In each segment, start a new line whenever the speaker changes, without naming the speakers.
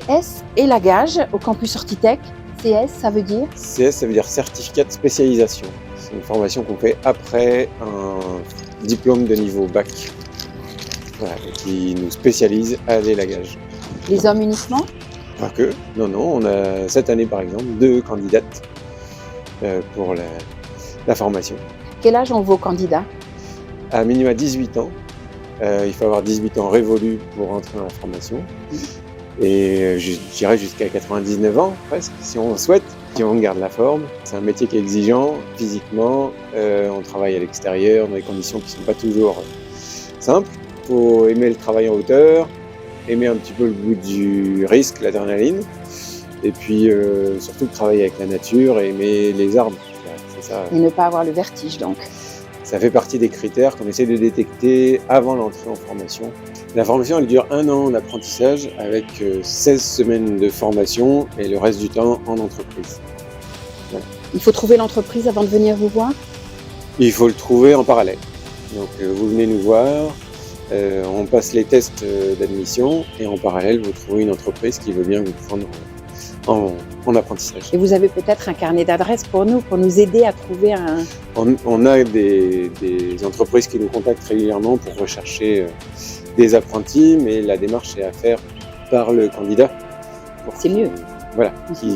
CS et Lagage au campus Hortitech. CS, ça veut dire?
CS, ça veut dire certificat de spécialisation. C'est une formation qu'on fait après un diplôme de niveau bac, voilà, qui nous spécialise à l'élagage.
Les hommes uniquement?
Pas que, non, on a cette année par exemple 2 candidates pour la formation.
Quel âge ont vos candidats?
À minima 18 ans. Il faut avoir 18 ans révolus pour entrer dans la formation. Et je dirais jusqu'à 99 ans presque, si on souhaite, si on garde la forme. C'est un métier qui est exigeant physiquement, on travaille à l'extérieur dans des conditions qui ne sont pas toujours simples. Il faut aimer le travail en hauteur, aimer un petit peu le goût du risque, l'adrénaline, et puis surtout travailler avec la nature et aimer les arbres. C'est ça.
Et ne pas avoir le vertige donc.
Ça fait partie des critères qu'on essaie de détecter avant l'entrée en formation. La formation, elle dure 1 an en apprentissage avec 16 semaines de formation et le reste du temps en entreprise. Voilà.
Il faut trouver l'entreprise avant de venir vous voir?
Il faut le trouver en parallèle. Donc vous venez nous voir, on passe les tests d'admission et en parallèle, vous trouvez une entreprise qui veut bien vous prendre en apprentissage.
Et vous avez peut-être un carnet d'adresses pour nous aider à trouver un...
On a des entreprises qui nous contactent régulièrement pour rechercher des apprentis, mais la démarche est à faire par le candidat.
C'est mieux.
Voilà,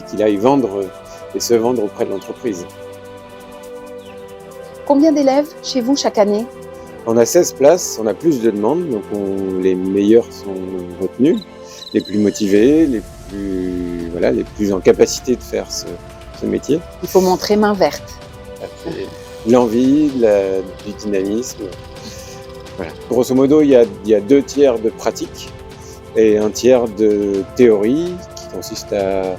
qu'il aille vendre et se vendre auprès de l'entreprise.
Combien d'élèves chez vous chaque année?
On a 16 places, on a plus de demandes, donc les meilleurs sont retenus, les plus motivés, les plus en capacité de faire ce métier.
Il faut montrer main verte.
L'envie, du dynamisme. Voilà. Grosso modo, il y a 2 tiers de pratique et 1 tiers de théorie qui consiste à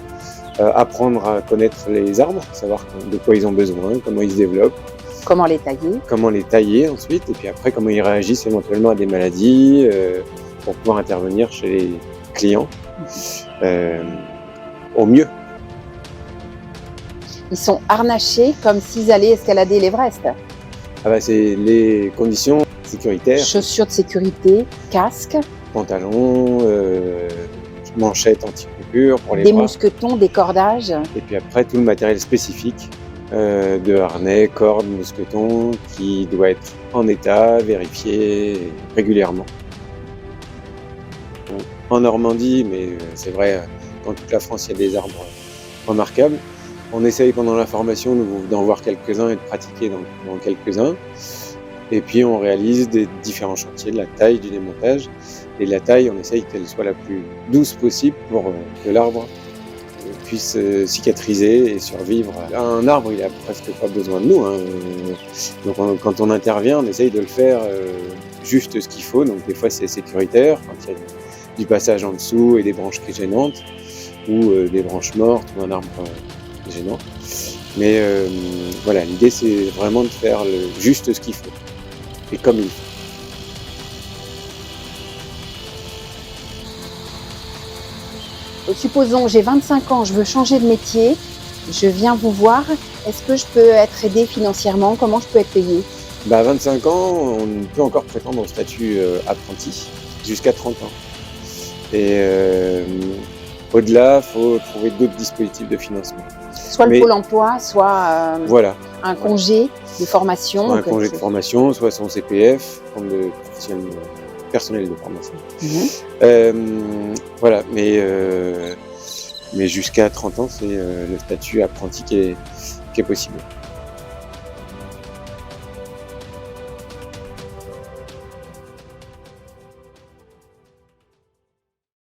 apprendre à connaître les arbres, savoir de quoi ils ont besoin, comment ils se développent.
Comment les tailler?
Comment les tailler ensuite, et puis après comment ils réagissent éventuellement à des maladies pour pouvoir intervenir chez les clients au mieux.
Ils sont harnachés comme s'ils allaient escalader l'Everest.
C'est les conditions sécuritaires.
Chaussures de sécurité, casque.
Pantalons, manchettes anti-coupure pour les
des
bras.
mousquetons, des cordages.
Et puis après tout le matériel spécifique de harnais, cordes, mousquetons qui doit être en état, vérifié régulièrement. En Normandie, mais c'est vrai, dans toute la France, il y a des arbres remarquables. On essaye pendant la formation d'en voir quelques-uns et de pratiquer dans quelques-uns. Et puis on réalise des différents chantiers, de la taille, du démontage. Et la taille, on essaye qu'elle soit la plus douce possible pour que l'arbre puisse cicatriser et survivre. Un arbre, il a presque pas besoin de nous. Donc quand on intervient, on essaye de le faire juste ce qu'il faut. Donc des fois c'est sécuritaire, quand il y a du passage en dessous et des branches qui gênantes, ou des branches mortes, ou un arbre gênant. Mais voilà, l'idée c'est vraiment de faire juste ce qu'il faut, et comme il faut.
Supposons, j'ai 25 ans, je veux changer de métier, je viens vous voir. Est-ce que je peux être aidée financièrement? Comment je peux être payée?
À 25 ans, on peut encore prétendre au statut apprenti jusqu'à 30 ans. Et au-delà, il faut trouver d'autres dispositifs de financement.
Soit le Pôle emploi, soit
voilà.
un congé de formation.
Soit un congé de formation, soit son CPF, compte de personnel de formation. Voilà, mais jusqu'à 30 ans, c'est le statut apprenti qui est possible.